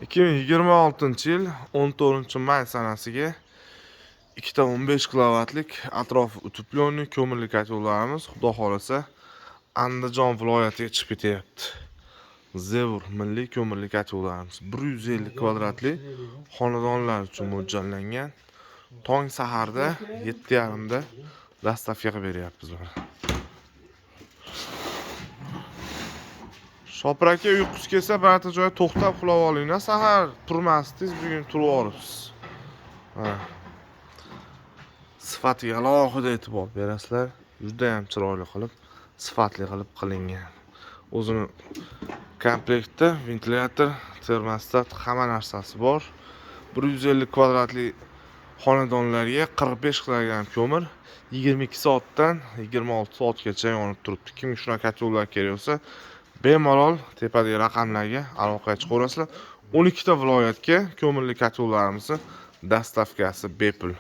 2026-yil 14-may sanasiga ikkita 15 kilovatlik atrofi utuplonli ko'mirli kotellarimiz xudo xolasa Andijon viloyatiga chiqib ketyapti. Zevur milliy ko'mirli kotellarimiz 150 kvadratli xonadonlar uchun mo'ljallangan. Tong saharda 7:30 da dastavka qilib beryapmiz. Shopir aka uyqusi kelsa barcha joy to'xtab uxlab olinglar. Sahar turmasdingiz, bugun turib olibsiz. Sifatiga alohida e'tibor berasizlar. Juda ham chiroyli qilib, sifatli qilib qilingan. O'zini komplektda ventilyator, termostat, hamma narsasi bor. 150 kvadratli xonadonlarga 45 kilogramm ko'mir 22 soatdan 26 soatgacha yonib turibdi. Kimga shunaqa kotellar kerak bo'lsa, bemalol tepadagi raqamlarga aloqaga chiqaverasizlar. 12 ta viloyatga ko'mirli kotellarimizni dastavkasi bepul.